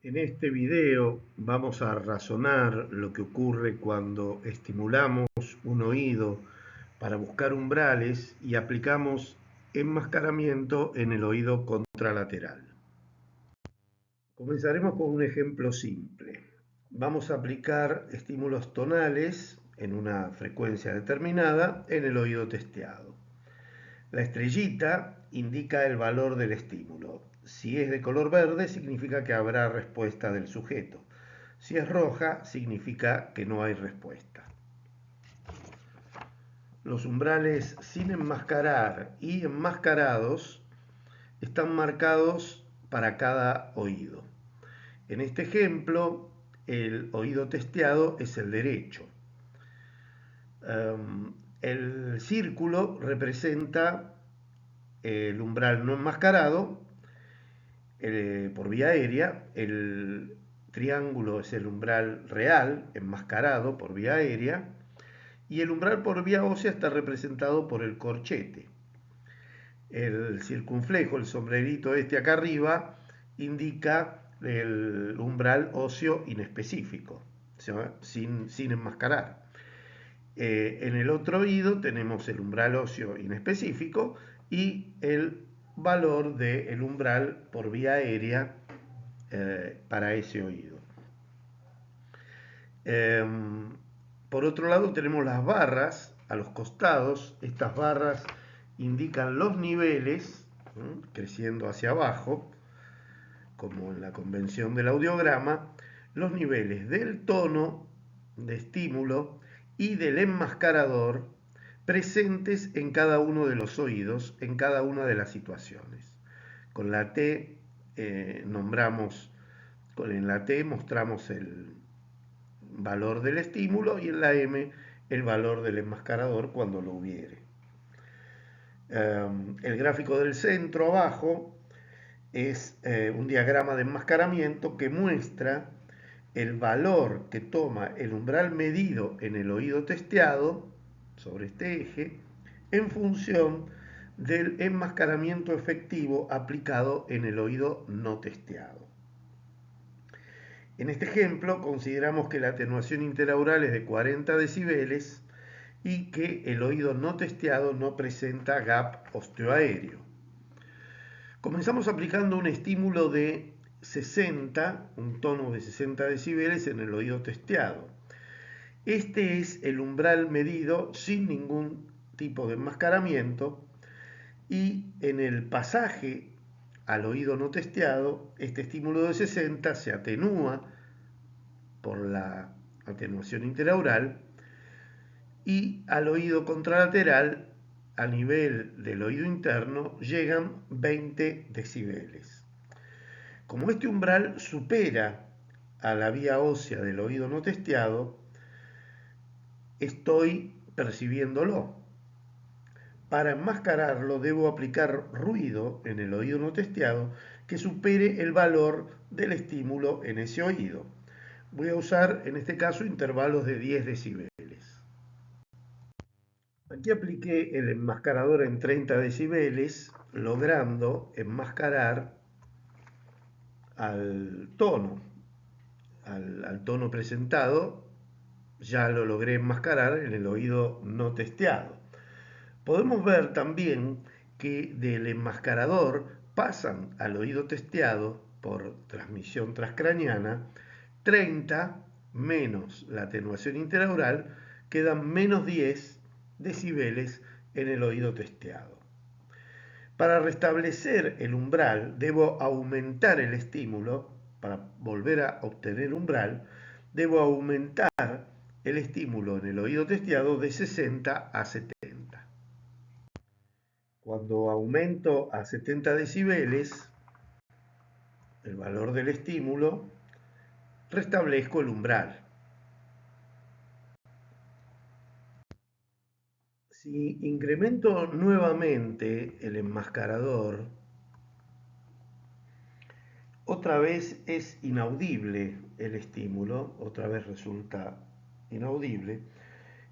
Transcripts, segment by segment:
En este video vamos a razonar lo que ocurre cuando estimulamos un oído para buscar umbrales y aplicamos enmascaramiento en el oído contralateral. Comenzaremos con un ejemplo simple. Vamos a aplicar estímulos tonales en una frecuencia determinada en el oído testeado. La estrellita indica el valor del estímulo. Si es de color verde, significa que habrá respuesta del sujeto. Si es roja, significa que no hay respuesta. Los umbrales sin enmascarar y enmascarados están marcados para cada oído. En este ejemplo, el oído testeado es el derecho. El círculo representa el umbral no enmascarado por vía aérea, el triángulo es el umbral real enmascarado por vía aérea y el umbral por vía ósea está representado por el corchete. El circunflejo, el sombrerito este acá arriba, indica el umbral óseo inespecífico, o sea, sin enmascarar. En el otro oído tenemos el umbral óseo inespecífico y el valor del umbral por vía aérea para ese oído. Por otro lado tenemos las barras a los costados. Estas barras indican los niveles, creciendo hacia abajo, como en la convención del audiograma, los niveles del tono de estímulo y del enmascarador presentes en cada uno de los oídos, en cada una de las situaciones. Con la T en la T mostramos el valor del estímulo y en la M el valor del enmascarador cuando lo hubiere. El gráfico del centro abajo es un diagrama de enmascaramiento que muestra el valor que toma el umbral medido en el oído testeado sobre este eje en función del enmascaramiento efectivo aplicado en el oído no testeado. En este ejemplo consideramos que la atenuación interaural es de 40 decibeles y que el oído no testeado no presenta gap osteoaéreo. Comenzamos aplicando un estímulo de 60, un tono de 60 decibeles en el oído testeado. Este es el umbral medido sin ningún tipo de enmascaramiento y en el pasaje al oído no testeado, este estímulo de 60 se atenúa por la atenuación interaural y al oído contralateral, a nivel del oído interno, llegan 20 decibeles. Como este umbral supera a la vía ósea del oído no testeado, estoy percibiéndolo. Para enmascararlo debo aplicar ruido en el oído no testeado que supere el valor del estímulo en ese oído. Voy a usar en este caso intervalos de 10 decibeles. Aquí apliqué el enmascarador en 30 decibeles, logrando enmascarar al tono, al tono presentado, ya lo logré enmascarar en el oído no testeado. Podemos ver también que del enmascarador pasan al oído testeado por transmisión transcraniana 30 menos la atenuación interaural, quedan menos 10 decibeles en el oído testeado. Para restablecer el umbral debo aumentar el estímulo. Para volver a obtener umbral debo aumentar el estímulo en el oído testeado de 60 a 70. Cuando aumento a 70 decibeles el valor del estímulo, restablezco el umbral. Si incremento nuevamente el enmascarador, otra vez es inaudible el estímulo, otra vez resulta inaudible.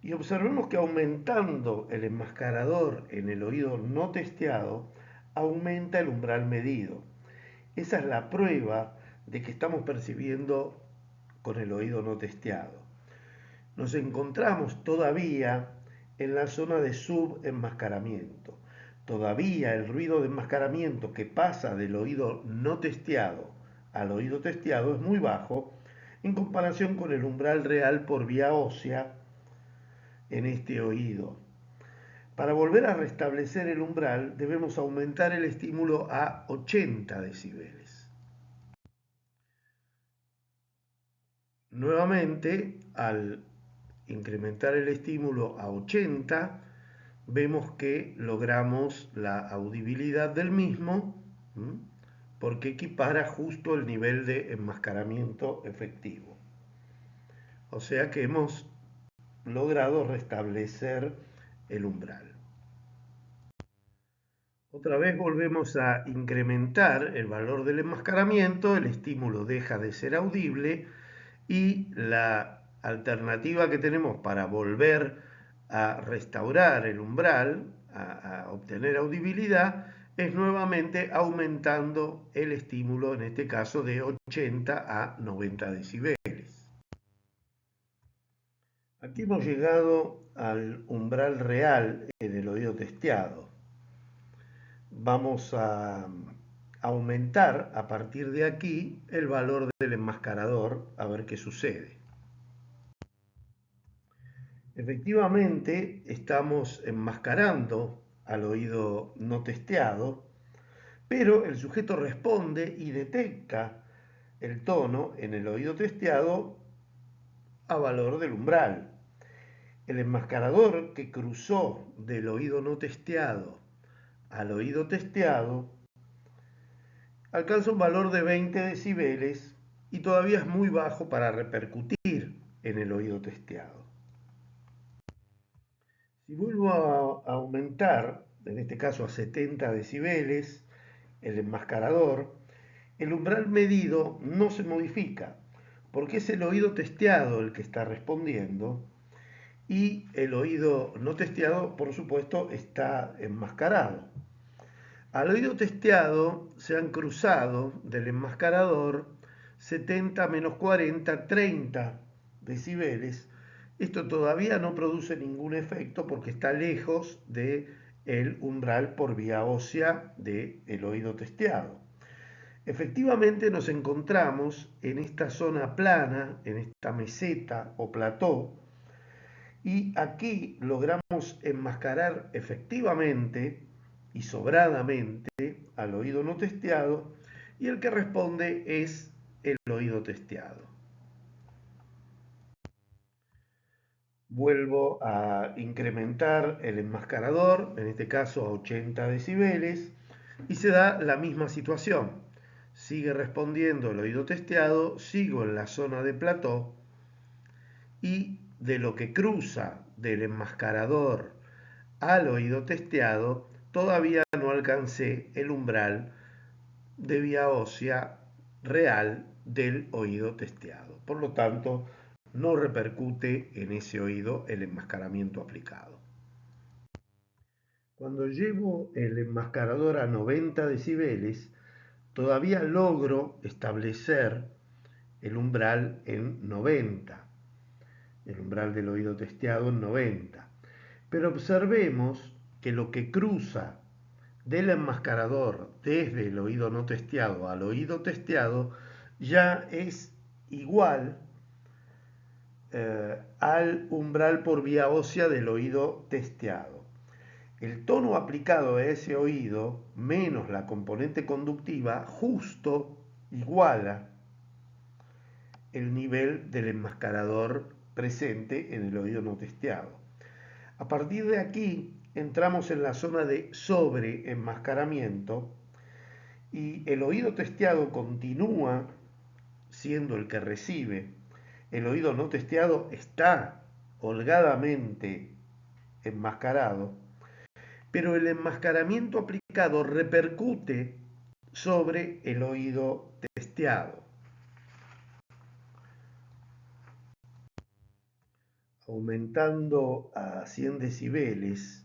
Y observemos que aumentando el enmascarador en el oído no testeado, aumenta el umbral medido. Esa es la prueba de que estamos percibiendo con el oído no testeado. Nos encontramos todavía en la zona de subenmascaramiento. Todavía el ruido de enmascaramiento que pasa del oído no testeado al oído testeado es muy bajo en comparación con el umbral real por vía ósea en este oído. Para volver a restablecer el umbral debemos aumentar el estímulo a 80 decibeles. Nuevamente, al incrementar el estímulo a 80, vemos que logramos la audibilidad del mismo, porque equipara justo el nivel de enmascaramiento efectivo. O sea que hemos logrado restablecer el umbral. Otra vez volvemos a incrementar el valor del enmascaramiento, el estímulo deja de ser audible y la alternativa que tenemos para volver a restaurar el umbral, a obtener audibilidad, es nuevamente aumentando el estímulo, en este caso de 80 a 90 decibeles. Aquí hemos llegado al umbral real en el oído testeado. Vamos a aumentar a partir de aquí el valor del enmascarador a ver qué sucede. Efectivamente, estamos enmascarando al oído no testeado, pero el sujeto responde y detecta el tono en el oído testeado a valor del umbral. El enmascarador que cruzó del oído no testeado al oído testeado alcanza un valor de 20 decibeles y todavía es muy bajo para repercutir en el oído testeado. Si vuelvo a aumentar, en este caso a 70 decibeles, el enmascarador, el umbral medido no se modifica, porque es el oído testeado el que está respondiendo y el oído no testeado, por supuesto, está enmascarado. Al oído testeado se han cruzado del enmascarador 70 menos 40, 30 decibeles. Esto todavía no produce ningún efecto porque está lejos del umbral por vía ósea del oído testeado. Efectivamente nos encontramos en esta zona plana, en esta meseta o plató, y aquí logramos enmascarar efectivamente y sobradamente al oído no testeado, y el que responde es el oído testeado. Vuelvo a incrementar el enmascarador, en este caso a 80 decibeles, y se da la misma situación. Sigue respondiendo el oído testeado, sigo en la zona de plató, y de lo que cruza del enmascarador al oído testeado, todavía no alcancé el umbral de vía ósea real del oído testeado. Por lo tanto, no repercute en ese oído el enmascaramiento aplicado. Cuando llevo el enmascarador a 90 decibeles, todavía logro establecer el umbral en 90, el umbral del oído testeado en 90. Pero observemos que lo que cruza del enmascarador desde el oído no testeado al oído testeado ya es igual al umbral por vía ósea del oído testeado. El tono aplicado a ese oído menos la componente conductiva justo iguala el nivel del enmascarador presente en el oído no testeado. A partir de aquí entramos en la zona de sobreenmascaramiento y el oído testeado continúa siendo el que recibe. El oído no testeado está holgadamente enmascarado, pero el enmascaramiento aplicado repercute sobre el oído testeado. Aumentando a 100 decibeles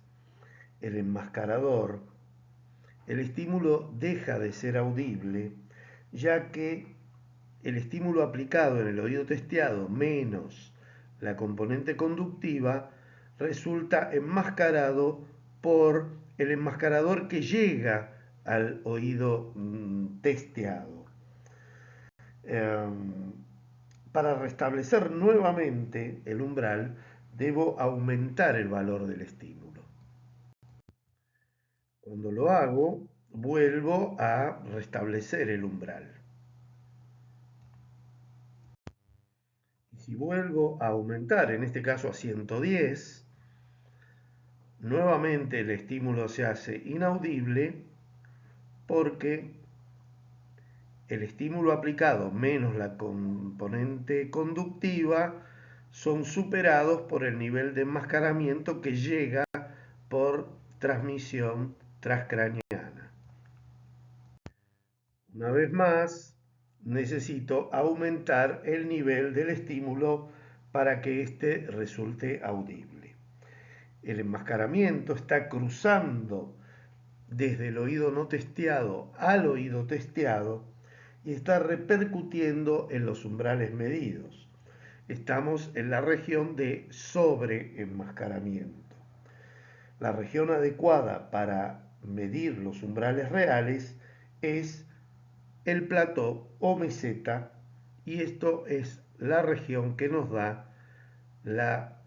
el enmascarador, el estímulo deja de ser audible, ya que el estímulo aplicado en el oído testeado menos la componente conductiva resulta enmascarado por el enmascarador que llega al oído testeado. Para restablecer nuevamente el umbral, debo aumentar el valor del estímulo. Cuando lo hago, vuelvo a restablecer el umbral. Y si vuelvo a aumentar, en este caso a 110, nuevamente el estímulo se hace inaudible porque el estímulo aplicado menos la componente conductiva son superados por el nivel de enmascaramiento que llega por transmisión transcraneana. Una vez más, necesito aumentar el nivel del estímulo para que éste resulte audible. El enmascaramiento está cruzando desde el oído no testeado al oído testeado y está repercutiendo en los umbrales medidos. Estamos en la región de sobreenmascaramiento. La región adecuada para medir los umbrales reales es el plató o meseta, y esto es la región que nos da la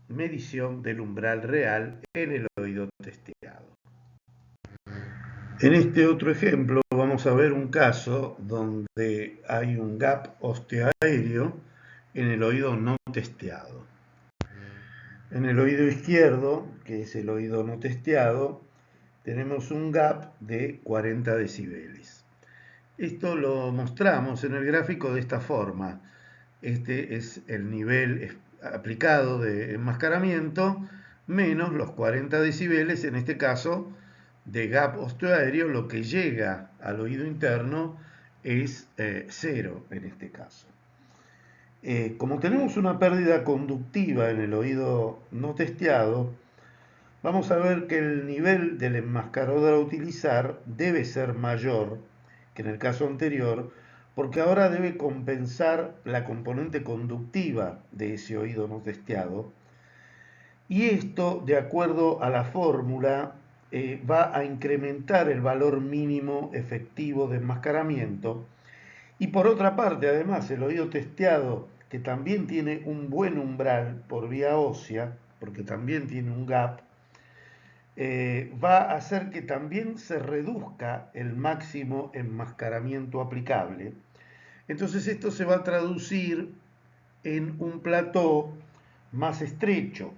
medición del umbral real en el oído testeado. En este otro ejemplo vamos a ver un caso donde hay un gap osteoaéreo en el oído no testeado. En el oído izquierdo, que es el oído no testeado, tenemos un gap de 40 decibeles. Esto lo mostramos en el gráfico de esta forma. Este es el nivel aplicado de enmascaramiento menos los 40 decibeles, en este caso de gap osteoaéreo. Lo que llega al oído interno es 0 en este caso. Como tenemos una pérdida conductiva en el oído no testeado, vamos a ver que el nivel del enmascarador a utilizar debe ser mayor que en el caso anterior, porque ahora debe compensar la componente conductiva de ese oído no testeado. Y esto, de acuerdo a la fórmula, va a incrementar el valor mínimo efectivo de enmascaramiento. Y por otra parte, además, el oído testeado, que también tiene un buen umbral por vía ósea, porque también tiene un gap, va a hacer que también se reduzca el máximo enmascaramiento aplicable. Entonces esto se va a traducir en un plató más estrecho.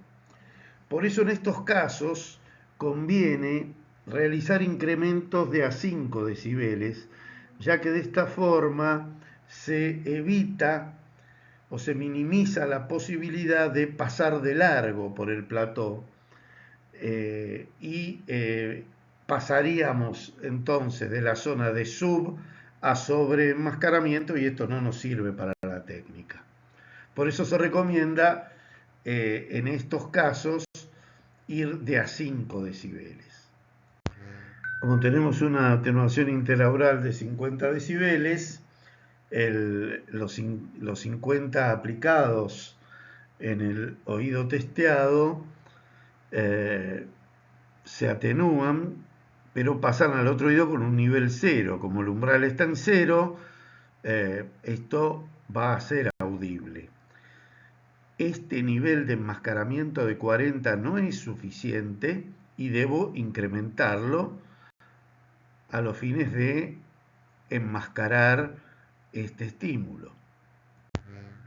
Por eso en estos casos conviene realizar incrementos de a 5 decibeles, ya que de esta forma se evita o se minimiza la posibilidad de pasar de largo por el plató y pasaríamos entonces de la zona de sub a sobreenmascaramiento, y esto no nos sirve para la técnica. Por eso se recomienda en estos casos ir de a 5 decibeles. Como tenemos una atenuación interaural de 50 decibeles, los 50 aplicados en el oído testeado se atenúan, pero pasan al otro oído con un nivel 0. Como el umbral está en 0, esto va a ser audible. Este nivel de enmascaramiento de 40 no es suficiente y debo incrementarlo a los fines de enmascarar este estímulo.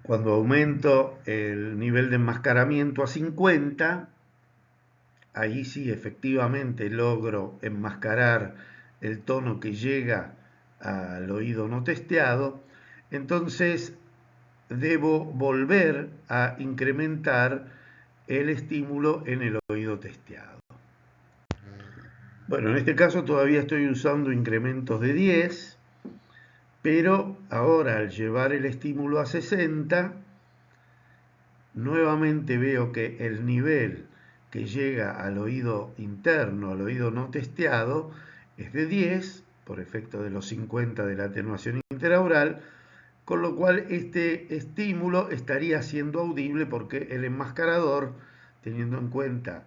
Cuando aumento el nivel de enmascaramiento a 50, ahí sí efectivamente logro enmascarar el tono que llega al oído no testeado. Entonces debo volver a incrementar el estímulo en el oído testeado. Bueno, en este caso todavía estoy usando incrementos de 10, pero ahora al llevar el estímulo a 60, nuevamente veo que el nivel que llega al oído interno, al oído no testeado, es de 10, por efecto de los 50 de la atenuación interaural, con lo cual este estímulo estaría siendo audible porque el enmascarador, teniendo en cuenta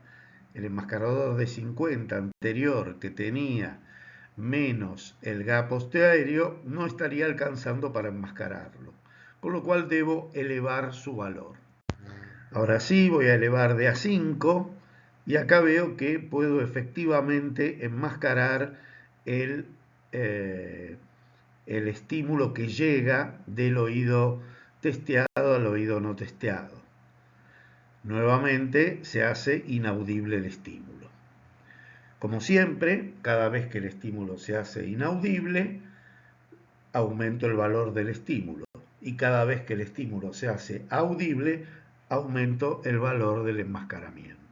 el enmascarador de 50 anterior que tenía menos el gap postaéreo, no estaría alcanzando para enmascararlo, con lo cual debo elevar su valor. Ahora sí, voy a elevar de a 5 y acá veo que puedo efectivamente enmascarar el, el estímulo que llega del oído testeado al oído no testeado. Nuevamente se hace inaudible el estímulo. Como siempre, cada vez que el estímulo se hace inaudible, aumento el valor del estímulo. Y cada vez que el estímulo se hace audible, aumento el valor del enmascaramiento.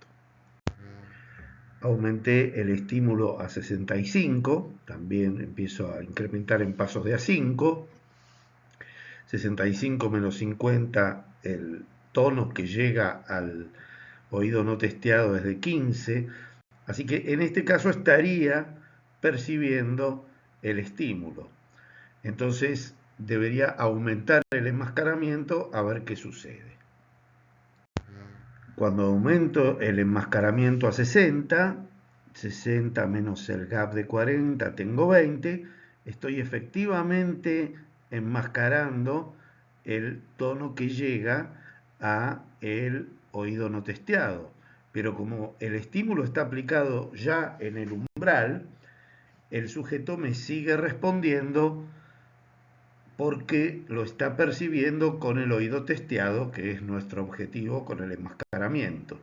Aumenté el estímulo a 65, también empiezo a incrementar en pasos de a 5. 65 menos 50, el tono que llega al oído no testeado es de 15, así que en este caso estaría percibiendo el estímulo. Entonces debería aumentar el enmascaramiento a ver qué sucede. Cuando aumento el enmascaramiento a 60, 60 menos el gap de 40, tengo 20, estoy efectivamente enmascarando el tono que llega a el oído no testeado. Pero como el estímulo está aplicado ya en el umbral, el sujeto me sigue respondiendo porque lo está percibiendo con el oído testeado, que es nuestro objetivo con el enmascaramiento.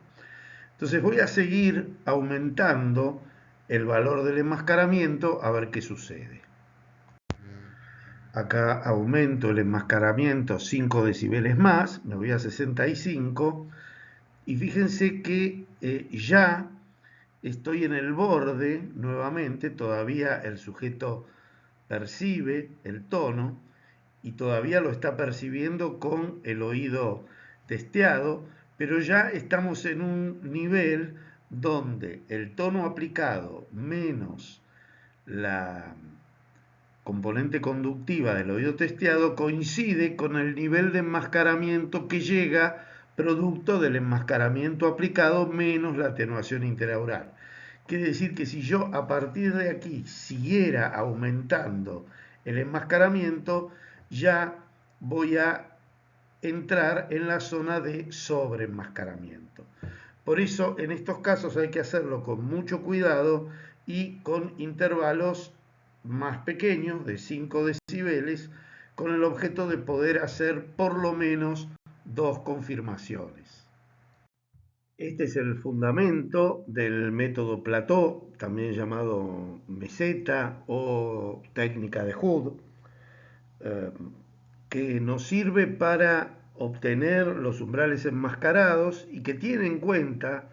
Entonces voy a seguir aumentando el valor del enmascaramiento a ver qué sucede. Acá aumento el enmascaramiento 5 decibeles más, me voy a 65 y fíjense que ya estoy en el borde nuevamente, todavía el sujeto percibe el tono y todavía lo está percibiendo con el oído testeado, pero ya estamos en un nivel donde el tono aplicado menos la componente conductiva del oído testeado coincide con el nivel de enmascaramiento que llega producto del enmascaramiento aplicado menos la atenuación interaural. Quiere decir que si yo a partir de aquí siguiera aumentando el enmascaramiento, ya voy a entrar en la zona de sobreenmascaramiento. Por eso en estos casos hay que hacerlo con mucho cuidado y con intervalos más pequeños, de 5 decibeles, con el objeto de poder hacer por lo menos 2 confirmaciones. Este es el fundamento del método Plateau, también llamado meseta o técnica de Hood, que nos sirve para obtener los umbrales enmascarados y que tiene en cuenta,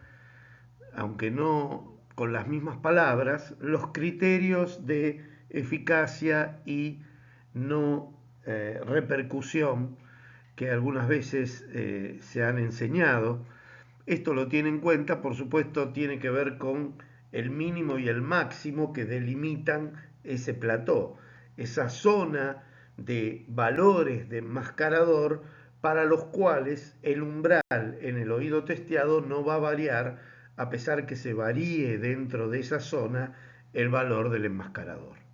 aunque no con las mismas palabras, los criterios de eficacia y no repercusión que algunas veces se han enseñado. Esto lo tiene en cuenta, por supuesto, tiene que ver con el mínimo y el máximo que delimitan ese plató, esa zona de valores de enmascarador para los cuales el umbral en el oído testeado no va a variar a pesar que se varíe dentro de esa zona el valor del enmascarador.